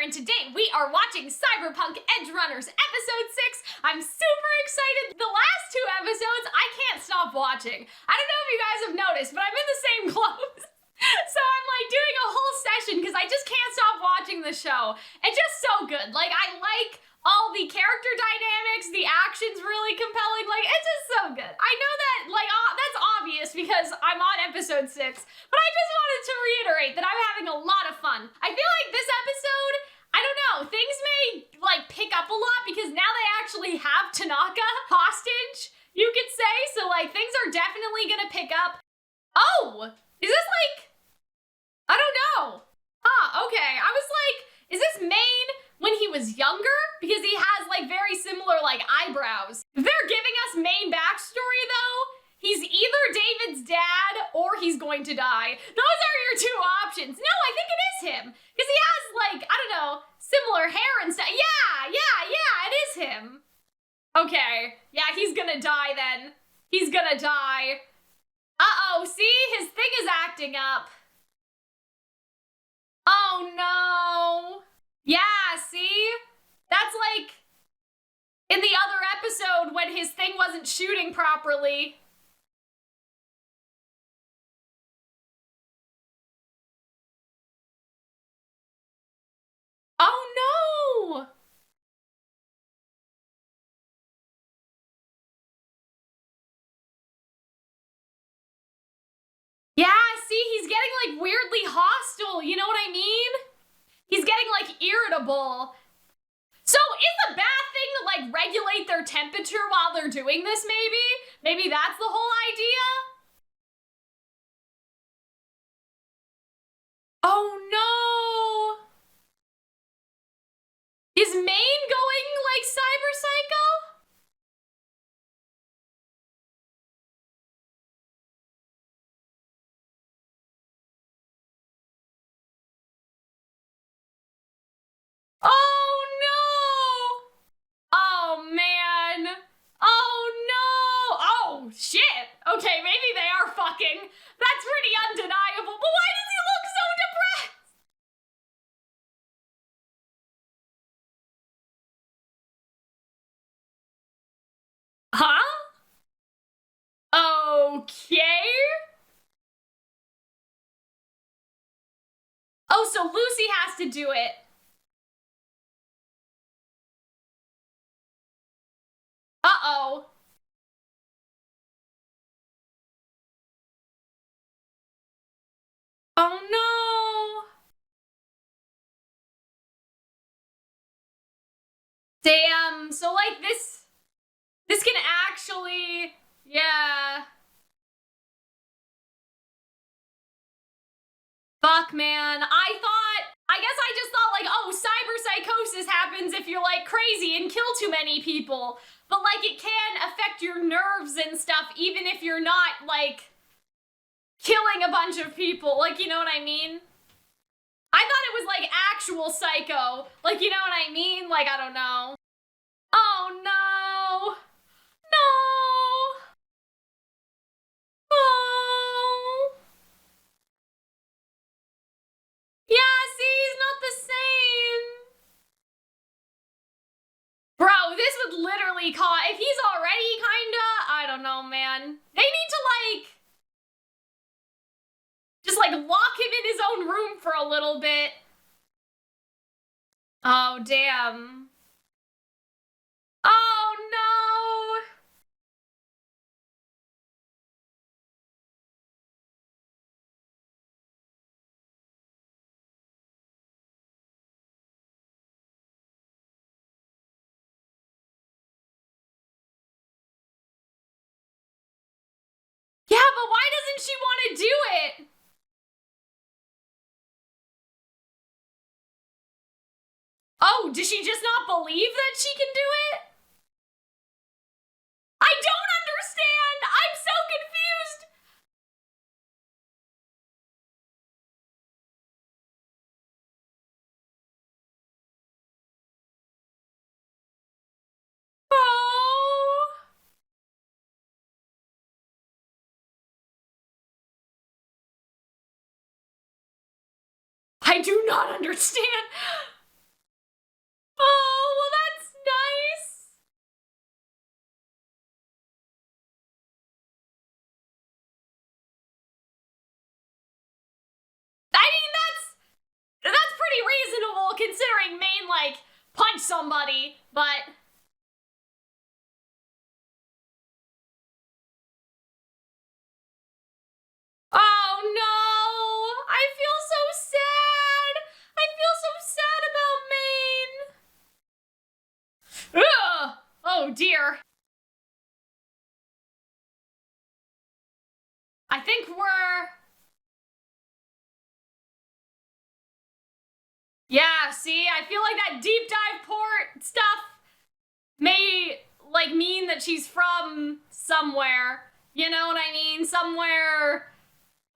here, and today we are watching Cyberpunk Edgerunners Episode 6. I'm super excited. The last two episodes, I can't stop watching. I don't know if you guys have noticed, but I'm in the same clothes. So I'm like doing a whole session because I just can't stop watching the show. It's just so good. Like, I like all the character dynamics, the action's really compelling. Like, it's just so good. I know that, like, that's obvious because I'm on episode 6, but I just wanted to reiterate that I'm having a lot of fun. I feel like this episode, I don't know, things may, like, pick up a lot because now they actually have Tanaka hostage, you could say. So, like, things are definitely gonna pick up. Oh, is this, like, I don't know. Okay. I was like, is this Maine when he was younger? Because he has, like, very similar, like, eyebrows. If they're giving us Maine backstory, though, he's either David's dad or he's going to die. Those are your two options. No, I think it is him. Because he has, like, I don't know, similar hair and stuff. Yeah, it is him. Okay. Yeah, he's gonna die then. He's gonna die. Uh-oh, see? His thing is acting up. Oh, no. Yeah, see? That's like in the other episode when his thing wasn't shooting properly. Oh, no. Yeah, see, he's getting like weirdly hostile. You know what I mean? He's getting like irritable. So is the bad thing to like regulate their temperature while they're doing this, maybe? Maybe that's the whole idea? Oh no! Is Maine going like cyber psycho? Oh no! Oh man! Oh no! Oh shit! Okay, maybe they are fucking. That's pretty undeniable, but why does he look so depressed? Huh? Okay. Oh, so Lucy has to do it. Uh-oh. Oh no. Damn. So like this can actually, yeah. Fuck, man. I guess I just thought like, oh, cyber psychosis happens if you're like crazy and kill too many people. But like it can affect your nerves and stuff even if you're not like killing a bunch of people. Like, you know what I mean? I thought it was like actual psycho. Like, you know what I mean? Like, I don't know. Oh no. No. Oh. Yeah, see, he's not the same. Bro, this would literally cause, if he's already kinda, I don't know, man. They need to like, just like lock him in his own room for a little bit. Oh, damn. Oh, no. Yeah, but why doesn't she want to do it? Oh, does she just not believe that she can do it? I don't understand. I'm so confused. Oh. I do not understand. like, punch somebody, but... Oh no! I feel so sad! I feel so sad about Maine! Ugh! Oh dear. I think we're... Yeah, see? I feel like that deep dive port stuff may, like, mean that she's from somewhere. You know what I mean? Somewhere...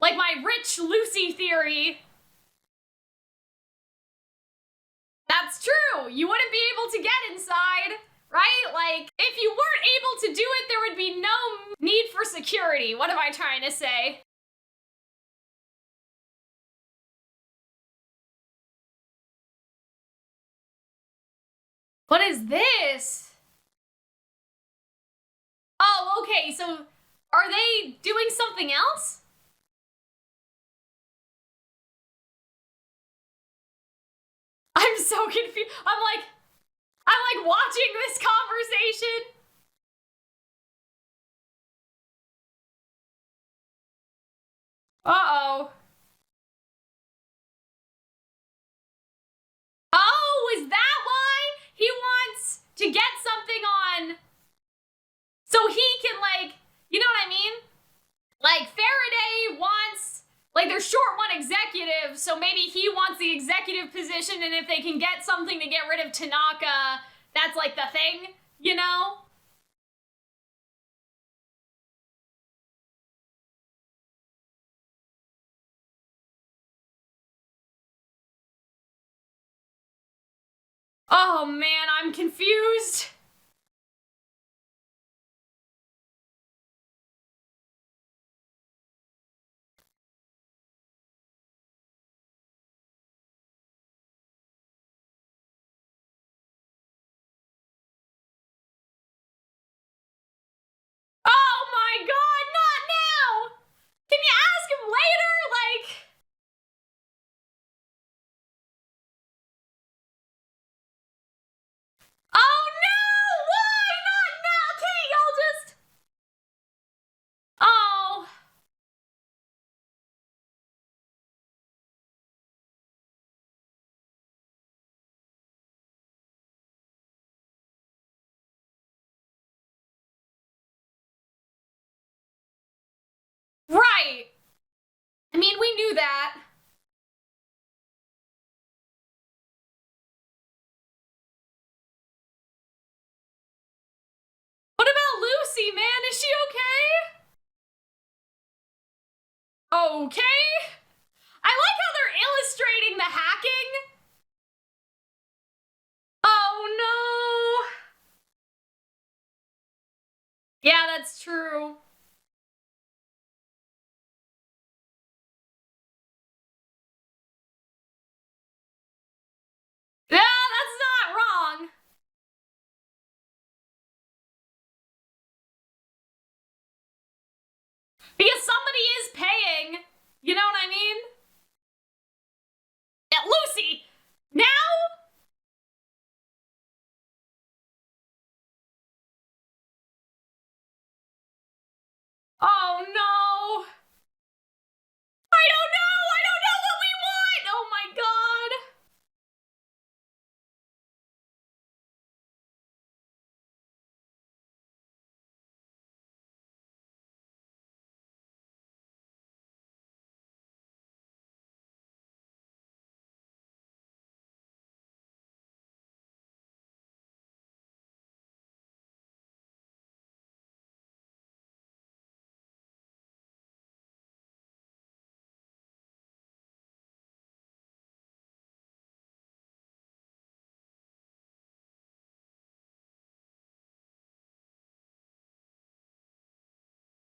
Like my rich Lucy theory. That's true. You wouldn't be able to get inside, right? Like, if you weren't able to do it, there would be no need for security. What am I trying to say? What is this? Oh, okay, so are they doing something else? I'm so confused. I'm like watching this conversation. Uh-oh. Oh, is that why he wants to get something on so he can, like, you know what I mean? Like, Faraday wants, like, they're short one executive, so maybe he wants the executive position, and if they can get something to get rid of Tanaka, that's, like, the thing, you know? Oh, man, I'm confused. Oh, my God, not now! Can you ask him later? Like... Oh, no! Why not now? Can't y'all just... Oh... Right. I mean, we knew that. What about Lucy, man? Is she okay? Okay. I like how they're illustrating the hacking. Oh no. Yeah, that's true. Yeah, that's not wrong. Because somebody is paying. You know what I mean? Yeah, Lucy! Now? Oh no. I don't know! I don't know what we want! Oh my god.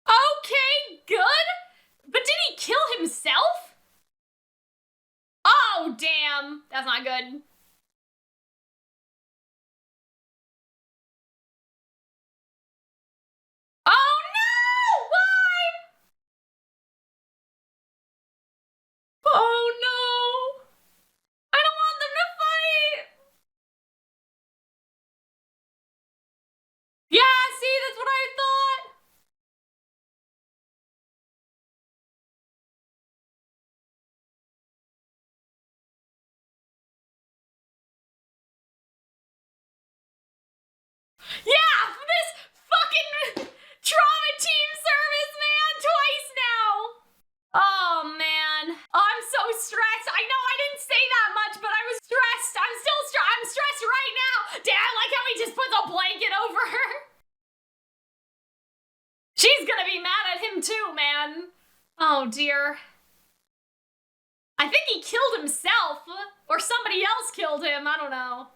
Okay, good. But did he kill himself? Oh, damn. That's not good. Oh no! Why? Oh no! I don't want them to fight! Oh dear. I think he killed himself, or somebody else killed him, I don't know.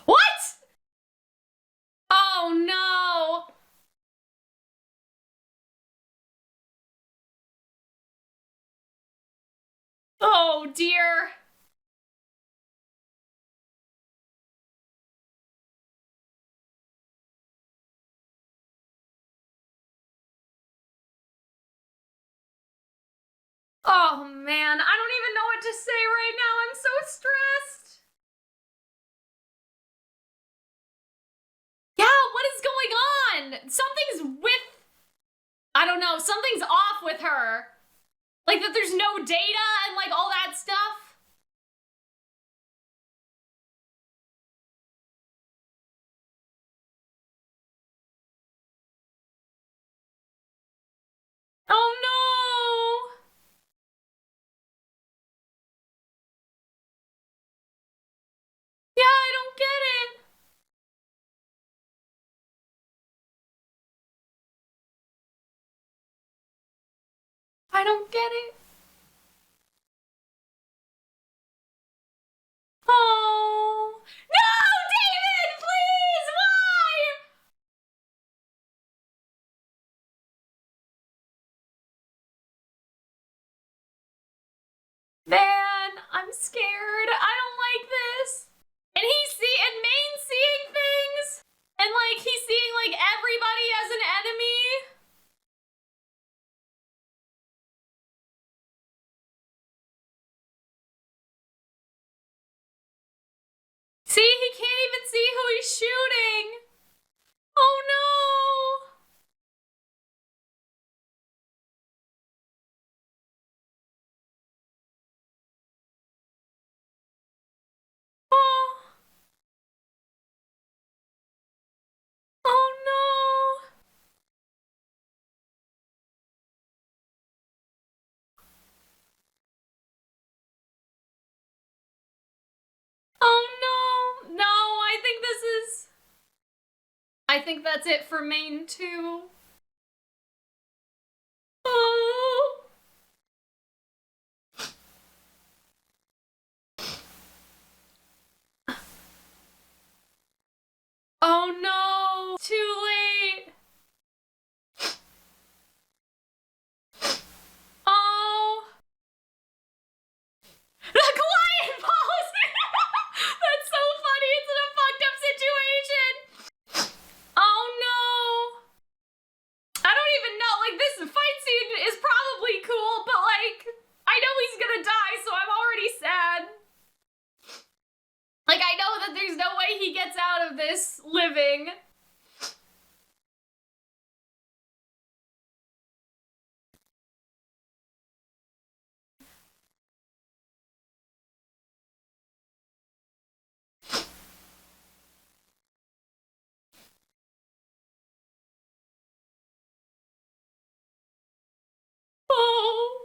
What? Oh no. Oh dear. Oh man, I don't even know what to say right now. I'm so stressed. Yeah, what is going on? Something's with, I don't know, something's off with her. Like that there's no data and like all that stuff. Oh no. Yeah, I don't get it. I don't get it. Oh. No, David, please, why? Man, I'm scared. I don't like this. And Maine's seeing things. And like he's seeing like everybody as an enemy. See, he can't even see who he's shooting. Oh no. Oh, oh no. Oh no. No, I think that's it for Maine too. Oh. Oh no. Too late. Oh. The client policy! That's so funny. It's in a fucked up situation. Oh no. I don't even know. Like, this fight scene is probably cool, but like, I know he's gonna die, so I'm already sad. Like, I know that there's no way he gets out of this living. Oh.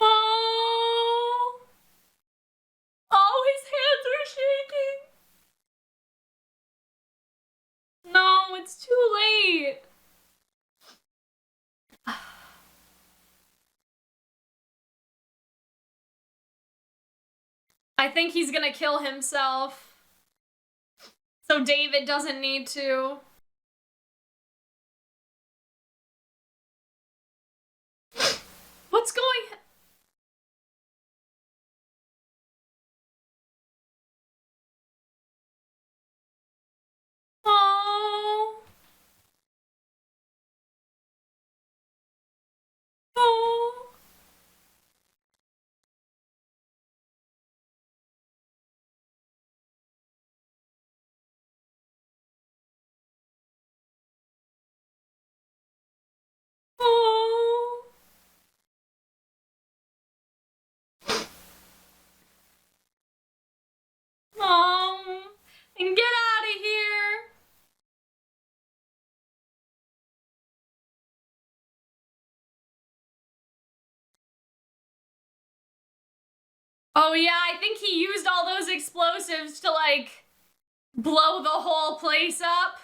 Oh. Oh, his hands are shaking. No, it's too late. I think he's gonna kill himself. So David doesn't need to. What's going? Oh. Oh. Oh yeah, I think he used all those explosives to like blow the whole place up.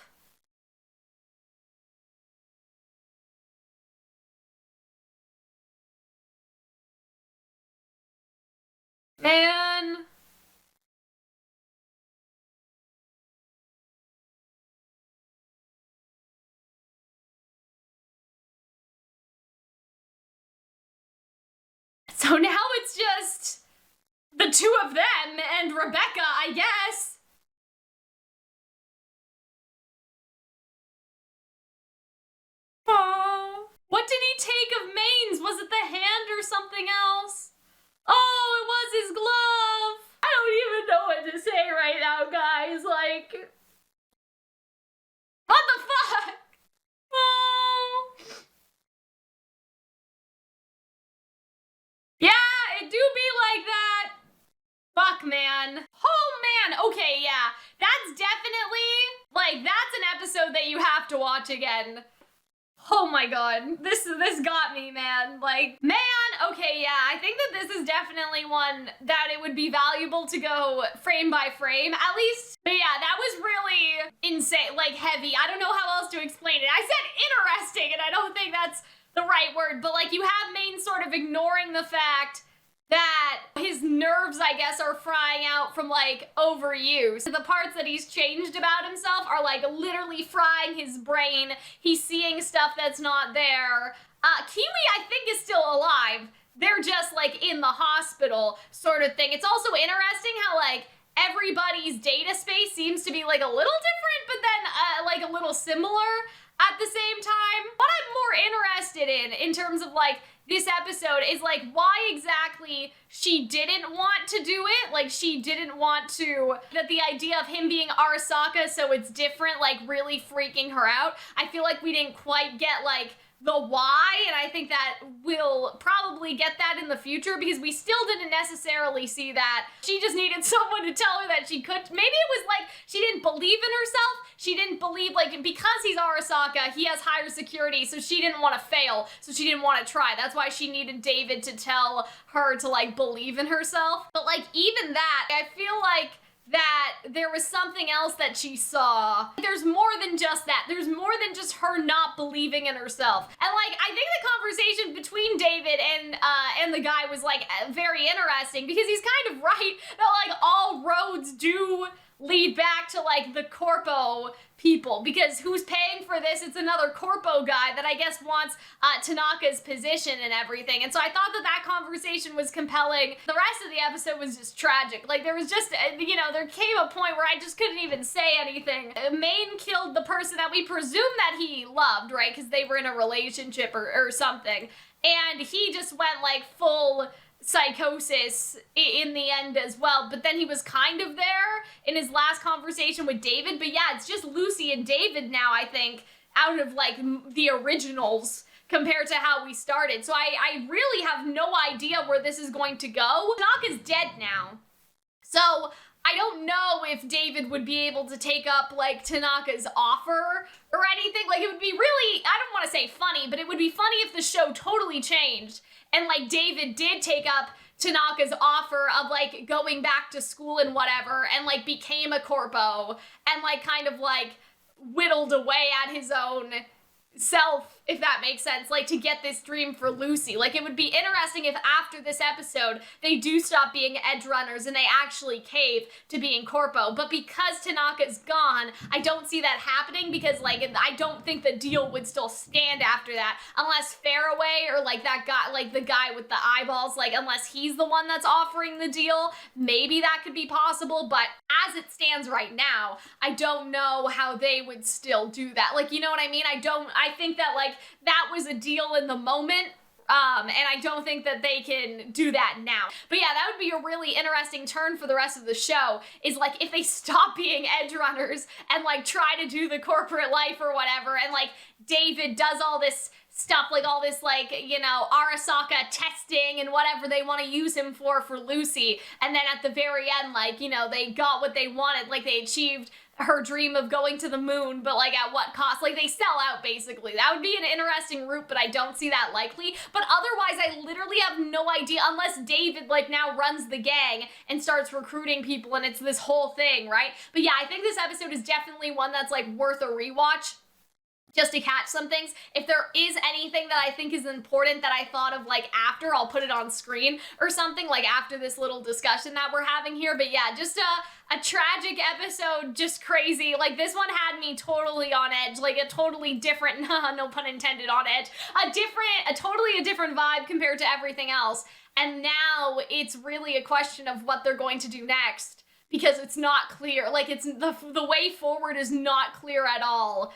Man. So now it's just the two of them and Rebecca, I guess. Oh. What did he take of Maine's? Was it the hand or something else? Oh, it was his glove. I don't even know what to say right now, guys. Like, what the fuck? Oh. Yeah, it do be like that. Fuck, man. Oh, man. Okay, yeah. That's definitely, like, that's an episode that you have to watch again. Oh my god. This got me, man. Like, man, okay, yeah. I think that this is definitely one that it would be valuable to go frame by frame, at least. But yeah, that was really insane, like, heavy. I don't know how else to explain it. I said interesting, and I don't think that's the right word, but like, you have Maine sort of ignoring the fact that his nerves, I guess, are frying out from like overuse. The parts that he's changed about himself are like literally frying his brain. He's seeing stuff that's not there. Kiwi, I think, is still alive. They're just like in the hospital sort of thing. It's also interesting how like everybody's data space seems to be like a little different, but then like a little similar at the same time. What I'm more interested in terms of like this episode is like why exactly she didn't want to do it. Like she didn't want to, that the idea of him being Arasaka so it's different, like really freaking her out. I feel like we didn't quite get like the why, and I think that we'll probably get that in the future because we still didn't necessarily see that. She just needed someone to tell her that she could. Maybe it was like she didn't believe in herself. She didn't believe, like, because he's Arasaka, he has higher security, so she didn't want to fail, so she didn't want to try. That's why she needed David to tell her to, like, believe in herself. But, like, even that, I feel like that there was something else that she saw. There's more than just that. There's more than just her not believing in herself. And like, I think the conversation between David and the guy was like very interesting because he's kind of right that like all roads do lead back to like the corpo people, because who's paying for this? It's another corpo guy that I guess wants Tanaka's position and everything. And so I thought that that conversation was compelling. The rest of the episode was just tragic. Like there was just, you know, there came a point where I just couldn't even say anything. Maine killed the person that we presume that he loved, right? Because they were in a relationship or something. And he just went like full psychosis in the end as well, but then he was kind of there in his last conversation with David. But yeah, it's just Lucy and David now, I think, out of like the originals compared to how we started. So I really have no idea where this is going to go. Tanaka's dead now, so I don't know if David would be able to take up like Tanaka's offer or anything. Like it would be really, I don't want to say funny, but it would be funny if the show totally changed and like David did take up Tanaka's offer of like going back to school and whatever and like became a corpo and like kind of like whittled away at his own self, if that makes sense, like to get this dream for Lucy. Like it would be interesting if after this episode they do stop being Edgerunners and they actually cave to being corpo. But because Tanaka's gone, I don't see that happening because like I don't think the deal would still stand after that unless Faraway or like that guy, like the guy with the eyeballs, like unless he's the one that's offering the deal, maybe that could be possible. But as it stands right now, I don't know how they would still do that. Like, you know what I mean? I think that like that was a deal in the moment, and I don't think that they can do that now. But yeah, that would be a really interesting turn for the rest of the show, is like if they stop being Edgerunners and like try to do the corporate life or whatever, and like David does all this stuff, like all this, like, you know, Arasaka testing and whatever they want to use him for Lucy. And then at the very end, like, you know, they got what they wanted, like they achieved her dream of going to the moon, but like at what cost? Like they sell out basically. That would be an interesting route, but I don't see that likely. But otherwise, I literally have no idea unless David like now runs the gang and starts recruiting people and it's this whole thing, right? But yeah, I think this episode is definitely one that's like worth a rewatch, just to catch some things. If there is anything that I think is important that I thought of like after, I'll put it on screen or something, like after this little discussion that we're having here. But yeah, just a tragic episode, just crazy. Like this one had me totally on edge, like a totally different, no pun intended, on edge, a totally different vibe compared to everything else. And now it's really a question of what they're going to do next, because it's not clear. Like it's the way forward is not clear at all.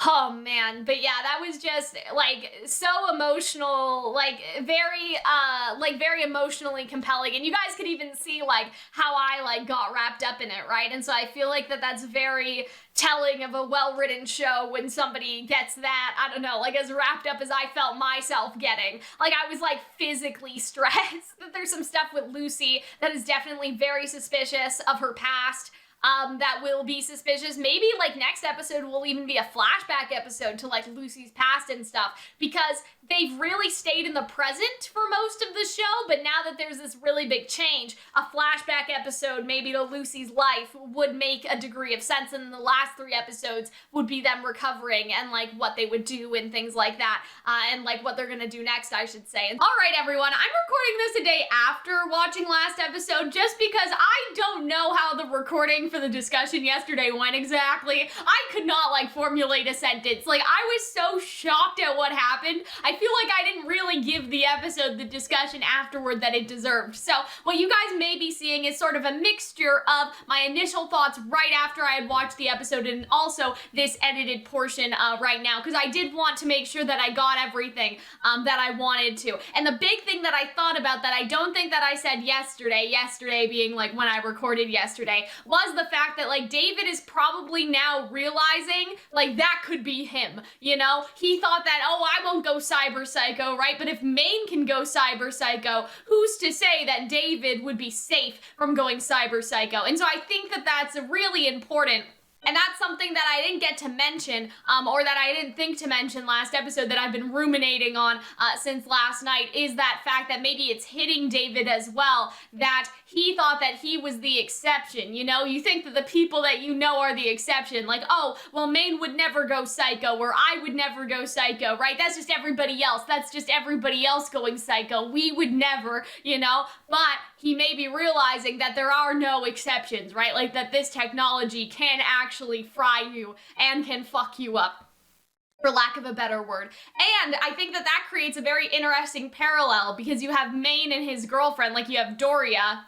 Oh man, but yeah, that was just like so emotional, like very emotionally compelling, and you guys could even see like how I like got wrapped up in it, right? And so I feel like that's very telling of a well-written show when somebody gets that, I don't know, like as wrapped up as I felt myself getting. Like I was like physically stressed. That there's some stuff with Lucy that is definitely very suspicious of her past. That will be suspicious. Maybe like next episode will even be a flashback episode to like Lucy's past and stuff, because they've really stayed in the present for most of the show, but now that there's this really big change, a flashback episode maybe to Lucy's life would make a degree of sense, and the last 3 episodes would be them recovering and like what they would do and things like that, and like what they're gonna do next, I should say. All right, everyone, I'm recording this a day after watching last episode just because I don't know how the recording for the discussion yesterday went exactly. I could not like formulate a sentence. Like I was so shocked at what happened. I feel like I didn't really give the episode the discussion afterward that it deserved. So what you guys may be seeing is sort of a mixture of my initial thoughts right after I had watched the episode and also this edited portion right now, because I did want to make sure that I got everything that I wanted to. And the big thing that I thought about that I don't think that I said yesterday being like when I recorded yesterday, was the fact that like David is probably now realizing like that could be him, you know? He thought that, oh, I won't go cyber psycho, right? But if Maine can go cyber psycho, who's to say that David would be safe from going cyber psycho? And so I think that that's really important. And that's something that I didn't get to mention, or that I didn't think to mention last episode, that I've been ruminating on since last night, is that fact that maybe it's hitting David as well, that he thought that he was the exception, you know? You think that the people that you know are the exception, like, oh, well, Maine would never go psycho, or I would never go psycho, right? That's just everybody else. That's just everybody else going psycho. We would never, you know? But he may be realizing that there are no exceptions, right? Like that this technology can actually fry you and can fuck you up, for lack of a better word. And I think that that creates a very interesting parallel, because you have Maine and his girlfriend, like you have Doria?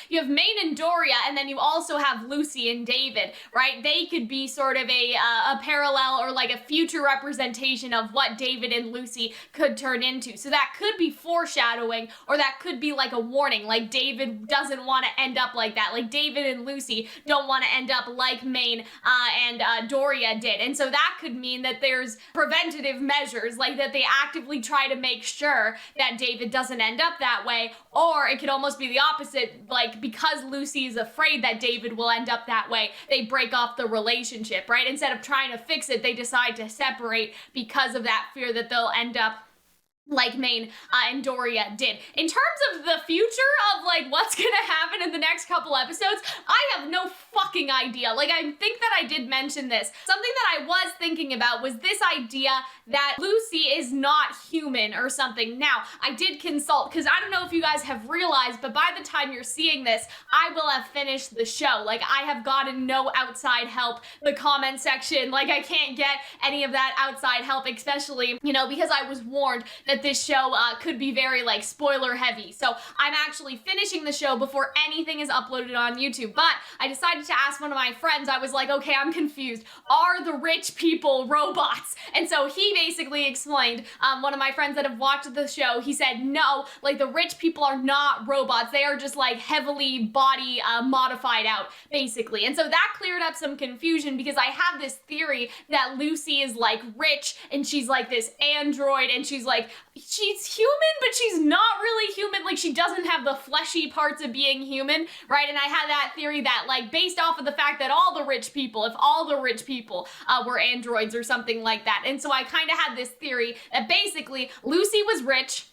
You have Maine and Doria, and then you also have Lucy and David, right? They could be sort of a parallel, or like a future representation of what David and Lucy could turn into. So that could be foreshadowing, or that could be like a warning, like David doesn't want to end up like that. Like David and Lucy don't want to end up like Maine and Doria did. And so that could mean that there's preventative measures, like that they actively try to make sure that David doesn't end up that way. Or it could almost be the opposite, like because Lucy is afraid that David will end up that way, they break off the relationship, right? Instead of trying to fix it, they decide to separate because of that fear that they'll end up like Maine and Doria did. In terms of the future of like what's gonna happen in the next couple episodes, I have no fucking idea. Like I think that I did mention this. Something that I was thinking about was this idea that Lucy is not human or something. Now, I did consult, because I don't know if you guys have realized, but by the time you're seeing this, I will have finished the show. Like I have gotten no outside help. The comment section, like I can't get any of that outside help, especially, you know, because I was warned that this show could be very like spoiler heavy. So I'm actually finishing the show before anything is uploaded on YouTube. But I decided to ask one of my friends. I was like, okay, I'm confused. Are the rich people robots? And so he basically explained, one of my friends that have watched the show, he said, no, like the rich people are not robots. They are just like heavily body modified out, basically. And so that cleared up some confusion because I have this theory that Lucy is like rich and she's like this android and she's human, but she's not really human. Like she doesn't have the fleshy parts of being human, right? And I had that theory that like based off of the fact that all the rich people, if all the rich people were androids or something like that. And so I kind of had this theory that basically Lucy was rich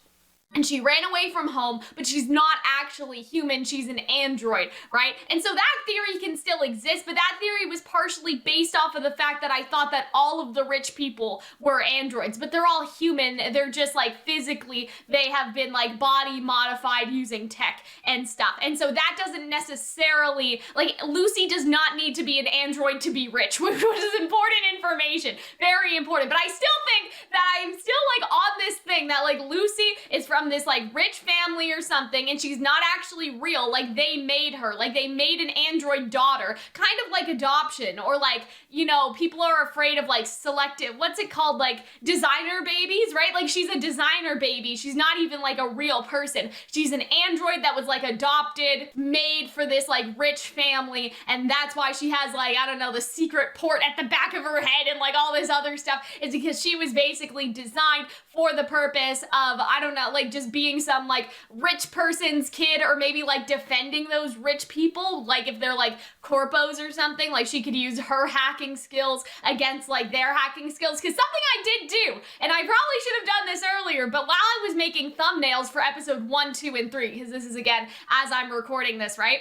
and she ran away from home, but she's not actually human, she's an android, right? And so that theory can still exist, but that theory was partially based off of the fact that I thought that all of the rich people were androids, but they're all human, they're just like physically, they have been like body modified using tech and stuff. And so that doesn't necessarily, like Lucy does not need to be an android to be rich, which is important information, very important. But I still think that I'm still like on this thing that like Lucy is from this like rich family or something and she's not actually real, like they made her, like they made an android daughter, kind of like adoption, or like, you know, people are afraid of like selective, what's it called, like designer babies, right? Like she's a designer baby, she's not even like a real person, she's an android that was like adopted, made for this like rich family, and that's why she has like, I don't know, the secret port at the back of her head and like all this other stuff, is because she was basically designed for the purpose of, I don't know, like just being some like rich person's kid, or maybe like defending those rich people, like if they're like corpos or something, like she could use her hacking skills against like their hacking skills. Because something I did do, and I probably should have done this earlier, but while I was making thumbnails for episode 1, 2, and 3, because this is again as I'm recording this, right?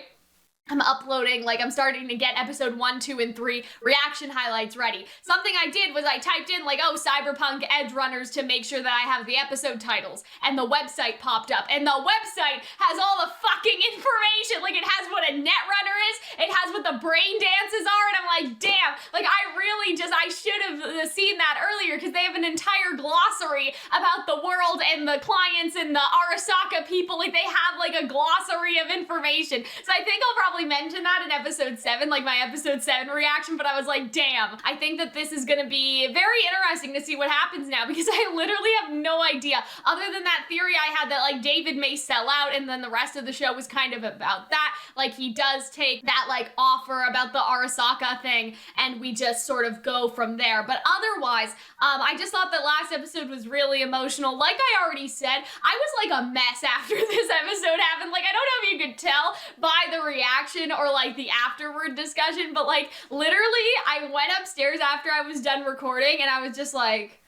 I'm uploading, like I'm starting to get episode 1, 2, and 3 reaction highlights ready. Something I did was I typed in like, oh, Cyberpunk Edgerunners to make sure that I have the episode titles, and the website popped up, and the website has all the fucking information. Like it has what a netrunner is, it has what the brain dances are, and I'm like, damn, like I should have seen that earlier, because they have an entire glossary about the world and the clients and the Arasaka people. Like they have like a glossary of information. So I think I'll probably mention that in episode 7, like my episode 7 reaction, but I was like, damn, I think that this is gonna be very interesting to see what happens now, because I literally have no idea, other than that theory I had that like David may sell out, and then the rest of the show was kind of about that, like he does take that like offer about the Arasaka thing, and we just sort of go from there. But otherwise, I just thought that last episode was really emotional. Like I already said, I was like a mess after this episode happened. Like I don't know if you could tell by the reaction or like the afterward discussion, but like literally I went upstairs after I was done recording and I was just like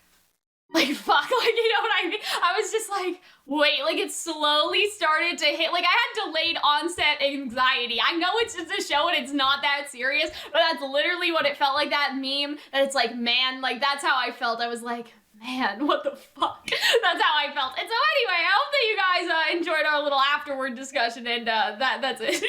fuck, like, you know what I mean? I was just like, wait, like it slowly started to hit, like I had delayed onset anxiety. I know it's just a show and it's not that serious, but that's literally what it felt like, that meme that it's like, man, like that's how I felt. I was like, man, what the fuck? That's how I felt. And so anyway, I hope that you guys enjoyed our little afterward discussion, and that's it.